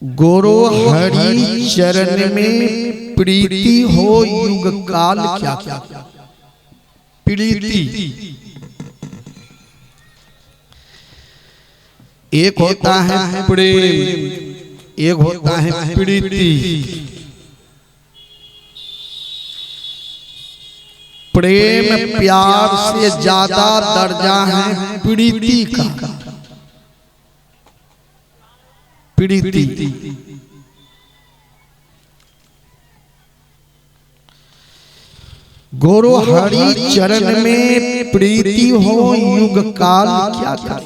गोरो हरि चरण में प्रीति हो युग काल क्या क्या प्रीति। एक होता है प्रेम, एक होता है प्रीति। प्रेम प्यार से ज्यादा दर्जा है प्रीति का। प्रीति गोरो हरि चरण में प्रीति हो युग काल क्या क्या।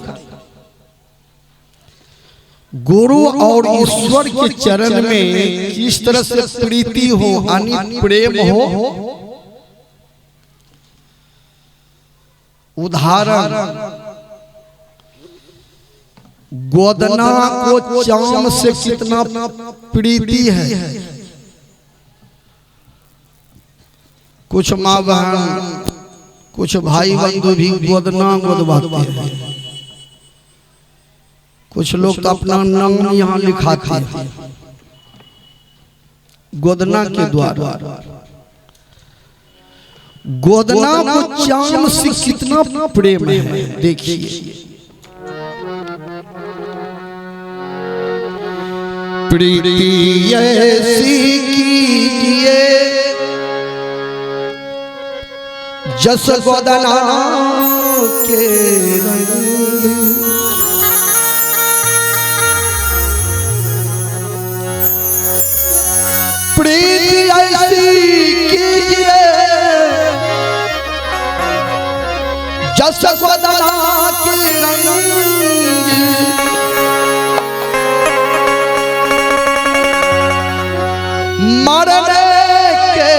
गुरु और ईश्वर के चरण में किस तरह से प्रीति हो यानी प्रेम हो। उदाहरण, गोदना को चाम से कितना प्रीति है। कुछ माँ बहन कुछ भाई बंधु भी गोदना गोदवाते हैं। कुछ लोग तो अपना नाम यहाँ लिखाते हैं गोदना के द्वारा। गोदना को चाम से कितना प्रेम है देखिए। प्रीति ऐसी कीजिए जस गोदना के रंग। प्रीति ऐसी कीजिए जस गोदना के रंग। मरने के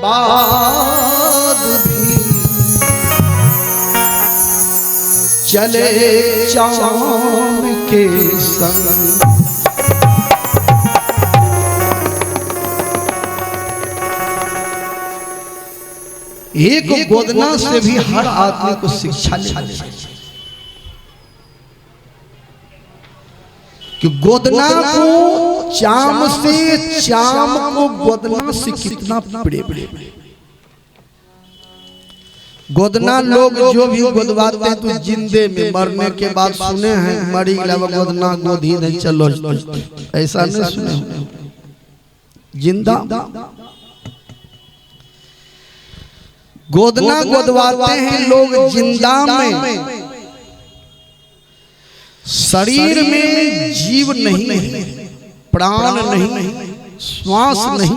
बाद भी चले चाँद के संग। एक गोदना से भी हर आदमी को शिक्षा लेनी चाहिए कि गोदना को चाम से, चाम को गोदना से कितना प्रेम। गोदना लोग जो भी गोदवाते हैं तो जिंदे में, मरने के बाद सुने हैं मरी गोदना गोदी नहीं चलो, ऐसा नहीं सुने। जिंदा गोदना गोदवाते हैं लोग जिंदा में। शरीर में जीव नहीं, प्राण नहीं, श्वास नहीं,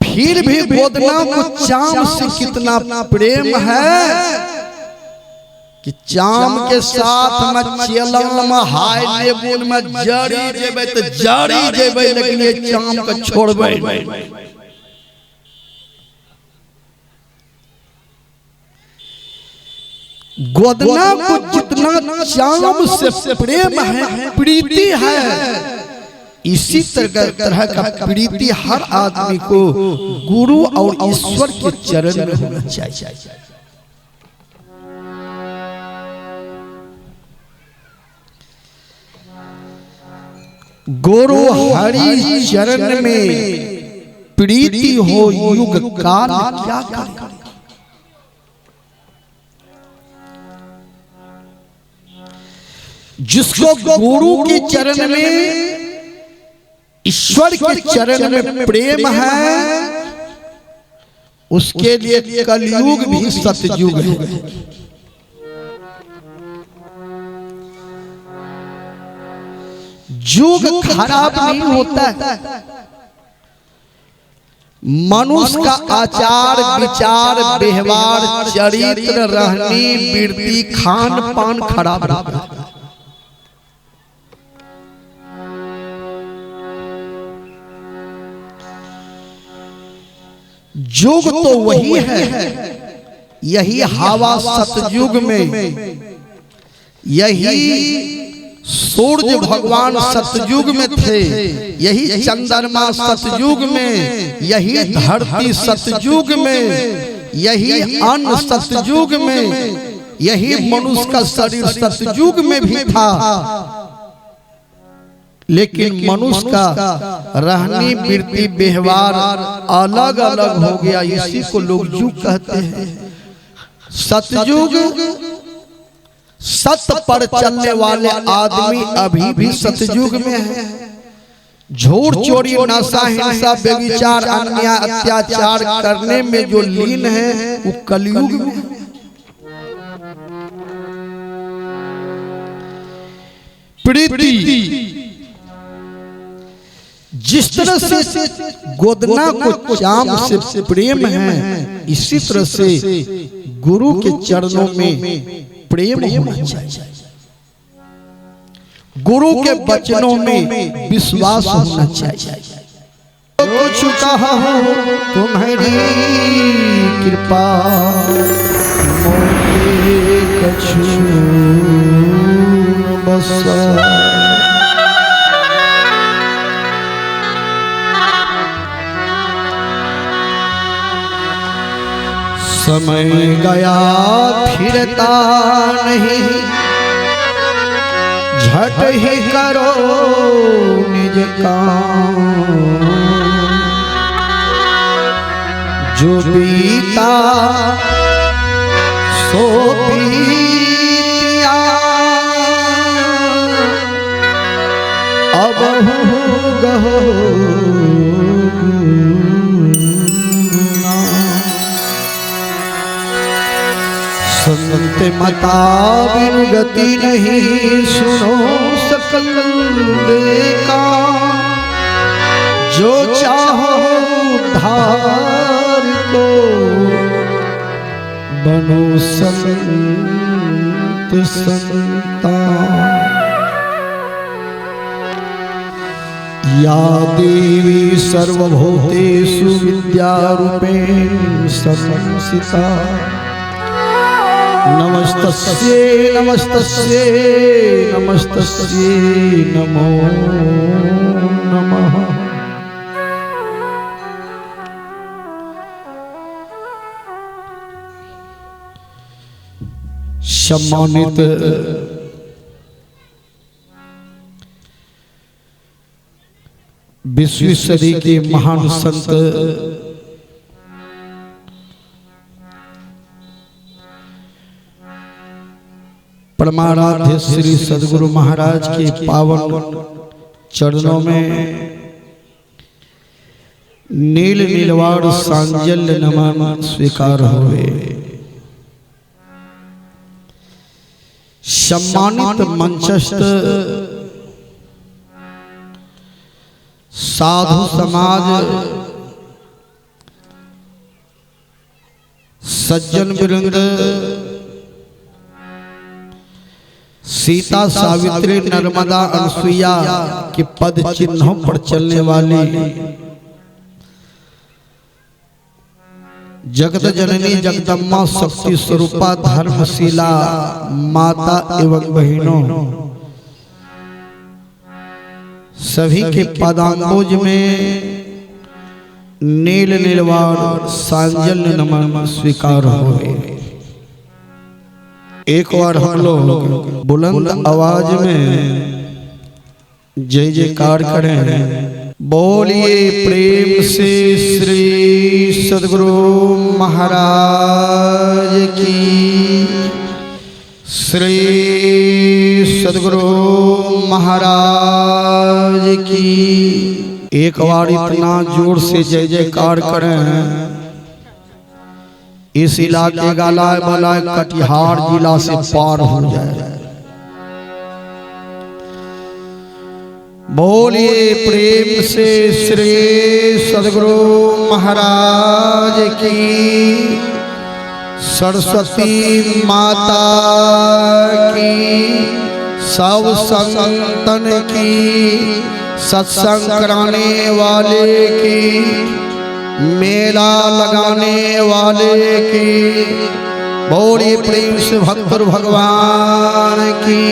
फिर भी गोदना को चाम से कितना प्रेम है कि चाम के साथ में चलम हाय लेबुन में जड़ी जेबे तो जड़ी जेबे, लेकिन ये चाम को छोड़बे। गोदना को जितना चाम से प्रेम है, प्रीति है, इसी तरह का प्रीति हर आदमी को गुरु और ईश्वर के चरण में होना चाहिए। गुरु हरि चरण में प्रीति हो युग काल क्या क्या। जिसको गुरु के चरण में, ईश्वर के चरण में प्रेम है, उसके लिए कलयुग भी सतयुग है। युग खराब नहीं होता है। मनुष्य का आचार विचार व्यवहार चरित्र रहनी वृत्ति खान पान खराब रहता है। युग तो वही है, यही हवा सतयुग में, यही सूर्य भगवान सतयुग में थे, यही चंद्रमा सतयुग में, यही धरती सतयुग में, यही अन्न सतयुग में, यही मनुष्य का शरीर सतयुग में भी था। लेकिन मनुष्य का रहनी वृत्ति व्यवहार अलग अलग हो गया। इसी को लोग युग कहते हैं। सतयुग, सत्य पर चलने वाले आदमी अभी भी सतयुग में है। झूठ चोरी नशा हिंसा व्यभिचार अन्याय अत्याचार करने में जो लीन है वो कलयुग में है। प्रीति जिस तरह से गोदना को चाम से प्रेम है, इसी तरह से गुरु के चरणों में प्रेम होना चाहिए। गुरु के वचनों में विश्वास होना चाहिए। कुछ कहा हो तुम्हारी कृपा मोरे कछु बस। समय गया फिरता नहीं, झट ही करो निज काम। जो बीता सो बीतिया, अब गहो संत मता बिनु गति नहीं, सुनो सकल देखा। जो चाहो उद्धार को, बनो संत संतान। या देवी सर्वभूतेषु विद्यारूपेण संस्थिता। नमस्तस्यै नमस्तस्यै नमस्तस्यै नमो नमः। सम्मानित बीसवीं सदी के महान संत परमाराध्य श्री सद्गुरु महाराज के पावन चरणों में नील नीलवाड़ सांजल्य नमन स्वीकार हुए। सम्मानित मंचस्थ साधु समाज, सज्जन वृंद, सीता सावित्री नर्मदा अनसुईया के पद चिन्हों पर चलने वाली जगत जननी जगदम्मा शक्ति स्वरूपा धर्मशीला माता एवं बहनों, सभी के पदांबुज में नील नीलवाड़ सांजल्य नमन स्वीकार हुए। एक बार हम लोग बुलंद आवाज में जय जयकार करें। बोलिए प्रेम से श्री सद्गुरु महाराज की, श्री सद्गुरु महाराज की। एक बार इतना जोर से जय जयकार करें, इस इलाके गालाय बलाय कटिहार जिला से पार हो जाए। बोलिए प्रेम से श्री सद्गुरु महाराज की, सरस्वती माता की, सब संतन की, सत्संग कराने वाले की, मेला लगाने वाले की। बोलिए प्रेम से भक्त भगवान की।